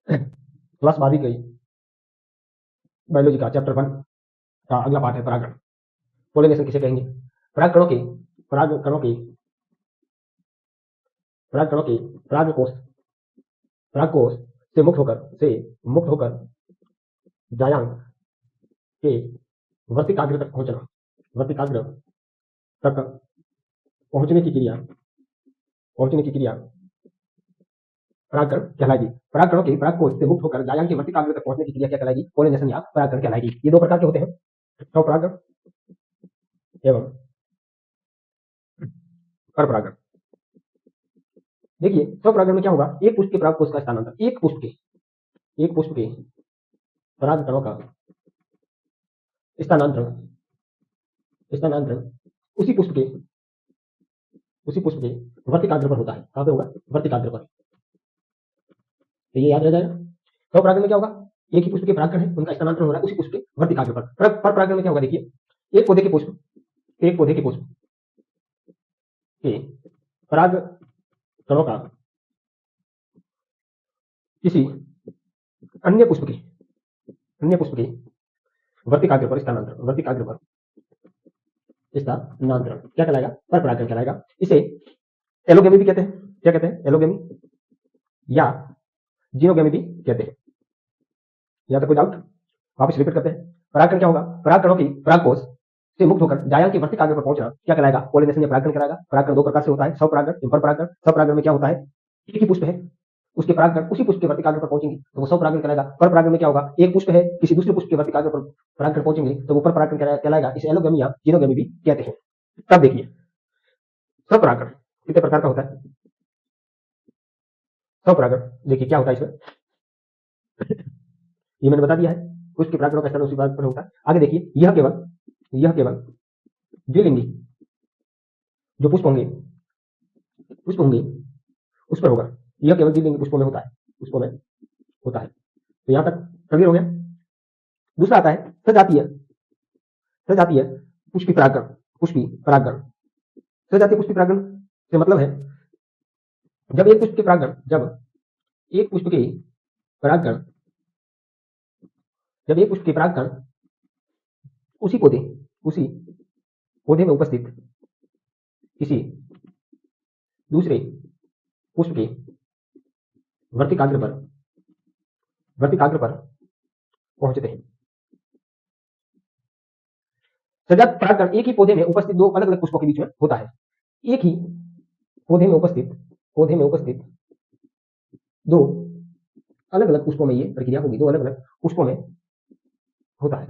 Class 12वीं की biology का चैप्टर 1 का अगला पार्ट है परागण। पोलिनेशन किसे कहेंगे? परागकणों के परागकणों के परागकणों के परागकोश से मुक्त होकर जायांग के वर्तिकाग्र तक पहुंचने की क्रिया परागकण कहलाएगी। परागकोश से मुक्त होकर जायांग के वर्तिकाग्र तक पहुंचने की क्रिया क्या कहलाएगी? पोलिनेशन या परागकण कहलाएगी। ये दो प्रकार के होते हैं, स्वपरागण एवं परपरागण। देखिए, स्वपरागण में क्या होगा? एक पुष्प के परागकोश का स्थानांतरण, एक पुष्प के परागकणों का स्थानांतरण स्थानांतरण उसी पुष्प के वर्तिकाग्र पर होता है। कहां पे होगा? वर्तिकाग्र पर। तो ये याद रह जाएगा। स्वपरागण में क्या होगा? एक ही पुष्प के परागकण है, उनका स्थानांतरण हो रहा है उसी पुष्प के वर्तिकाग्र पर। परपरागण में क्या होगा? देखिए, एक पौधे के पुष्प के परागकणों का किसी अन्य पुष्प के वर्तिकाग्र पर स्थानांतरण क्या कहलाएगा? परपरागण कहलाएगा। इसे एलोगेमी भी कहते हैं। क्या कहते हैं? एलोगेमी या जीनोगेमी भी कहते हैं। यहां तक कोई डाउट? वापस रिपीट करते हैं। परागकण क्या होगा? परागकणों की परागकोश से मुक्त होकर जायांग के वर्तिकाग्र पर पहुंचना क्या कहलाएगा? पोलिनेशन या परागकण कहलाएगा। परागकण दो प्रकार से होता है, स्वपरागण एवं परपरागण। स्वपरागण में क्या होता है? एक ही पुष्प है, उसके परागकण उसी पुष्प के वर्तिकाग्र पर पहुंचेंगे तो वो स्वपरागण कहलाएगा। परपरागण में क्या होगा? एक पुष्प है, किसी दूसरे पुष्प के वर्तिकाग्र पर परागकण पहुंचेंगे तो वो परपरागण कहलाएगा। इसे एलोगेमी या जीनोगेमी भी कहते हैं। तब देखिए, स्वपरागण कितने प्रकार का होता है? स्वपरागण देखिए क्या होता है इसमें, ये मैंने बता दिया है। पुष्प के परागकणों का स्थान उसी पराग पर होता है। आगे देखिए, यह केवल द्विलिंगी जो पुष्प होंगे उस पर होगा। यह केवल द्विलिंगी पुष्पों में होता है। तो यहां तक क्लियर हो गया। दूसरा आता है सजातीय पुष्पी परागण। सजातीय पुष्पी परागण से मतलब है जब एक पुष्प के परागकण उसी पौधे में उपस्थित किसी दूसरे पुष्प के वर्तिकाग्र पर पहुंचते हैं। सजात परागकण एक ही पौधे में उपस्थित दो अलग अलग पुष्पों के बीच में होता है। एक ही पौधे में उपस्थित दो अलग अलग पुष्पों में ये प्रक्रिया होगी, दो अलग अलग पुष्पों में होता है।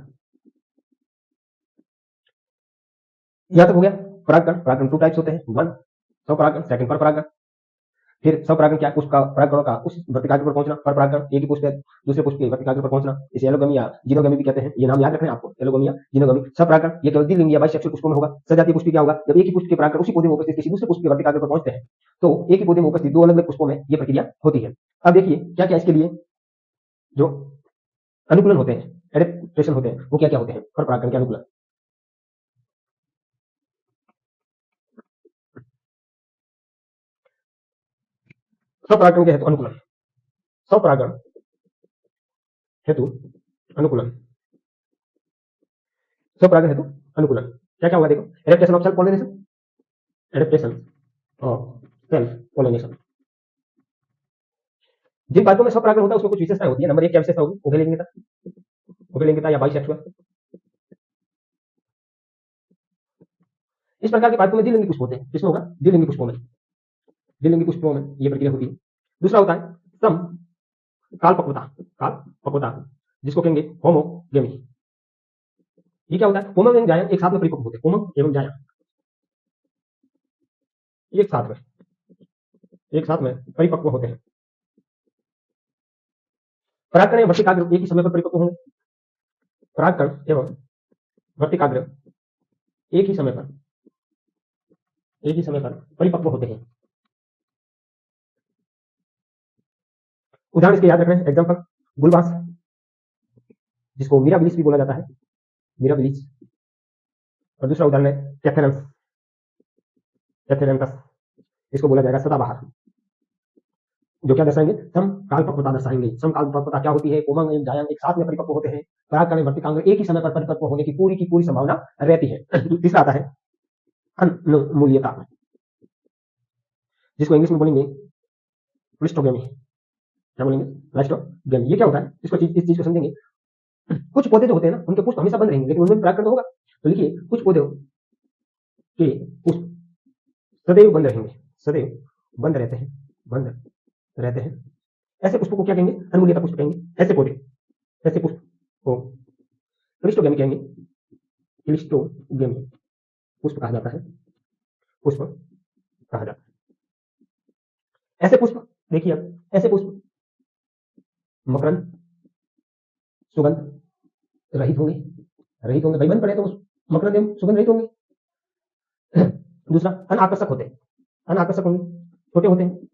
यहां तक हो गया। परागकण टू टाइप्स होते हैं, वन स्वपरागण, सेकंड परपरागण। फिर स्वपरागण क्या है? पुष्प का परागकणों का उस वर्तिकाग्र पर पहुंचना। परपरागण एक ही पुष्प है, दूसरे पुष्प के वर्तिकाग्र पर पहुंचना। इसे एलोगमी या जीनोगमी भी कहते हैं। ये नाम याद रखना है आपको, एलोगमी या जीनोगमी। स्वपरागण ये केवल द्विलिंगी या बाइसेक्सुअल पुष्पों में होगा। सजातीय पुष्प क्या होगा? जब एक ही पुष्प के परागकण उसी पौधे में उपस्थित किसी दूसरे पुष्प के वर्तिकाग्र पर पहुंचते हैं तो एक ही पौधे में उपस्थित दो अलग अलग पुष्पों में ये प्रक्रिया होती है। अब देखिए क्या क्या इसके लिए जो अनुकूलन होते हैं, एडेप्टेशन होते हैं, वो क्या क्या होते हैं परपरागण के अनुकूलन। स्वपरागण के हेतु अनुकूलन, स्वपरागण हेतु अनुकूलन, स्वपरागण हेतु अनुकूलन क्या क्या होगा? देखो, adaptation of self pollination, adaptation of self pollination. जिन पादपों में स्वपरागण होता है उसमें कुछ विशेषताएं होती है। नंबर एक क्या विशेषता होगी? उभयलिंगिता या बाइसेक्सुअल। इस प्रकार के पादपों में द्विलिंगी पुष्प होते हैं। किसमें होगा? द्विलिंगी पुष्पों में ये प्रक्रिया होती है। दूसरा होता है सम काल पक्वता जिसको कहेंगे होमोगेमी। ये क्या होता है? होमम एवं जायम एक साथ में परिपक्व होते हैं। होमम एवं जायम एक साथ में परिपक्व होते हैं। परागकण एवं वर्तिकाग्र एक ही समय पर परिपक्व होंगे। परागकण एवं वर्तिकाग्र एक ही समय पर परिपक्व होते हैं। उदाहरण इसके याद रखना है। एग्जाम्पल, गुलबास जिसको मिराबिलिस भी बोला जाता है, मिराबिलिस। और दूसरा उदाहरण है कैथेरंथस, इसको बोला जाएगा सदाबहार। जो क्या दर्शाएंगे, समकालपक्वता दर्शाएंगे। समकालपक्वता क्या होती है, पुंगव एवं जायंग एक साथ में परिपक्व होते हैं, परागकण एवं वर्तिकांग एक ही समय पर परिपक्व होने की पूरी संभावना रहती है। तीसरा आता है अनमूल्यता, जिसको इंग्लिश में बोलेंगे क्लिस्टोगेमी। क्या बोलेंगे, क्लिस्टोगेमी। ये क्या होता है, इस चीज को समझेंगे। कुछ पौधे जो होते हैं ना, उनके पुष्प हमेशा बंद रहेंगे, लेकिन उनमें परागकण तो होगा। तो लिखिए, कुछ पौधों के पुष्प सदैव बंद रहेंगे, सदैव बंद रहते हैं, बंद रहते हैं। ऐसे पुष्पों को क्या कहेंगे, अनमूल्यता पुष्प कहेंगे। ऐसे पौधे, ऐसे पुष्प को क्लिस्टोगेमी कहेंगे, क्लिस्टोगेमी पुष्प कहा जाता है, पुष्प कहा जाता है। ऐसे पुष्प देखिए, अब ऐसे पुष्प मकरंद सुगंध रहित होंगे, रहित होंगे, भाई बंद पड़े तो मकरंद एवं सुगंध रहित होंगे। दूसरा, अनाकर्षक होते हैं, अनाकर्षक होंगे, छोटे होते हैं।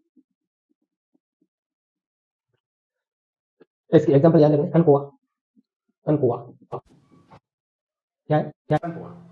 इसके एग्जाम्पल याद रखें, अनकोआ, अनकोआ क्या है, क्या है? अनकोआ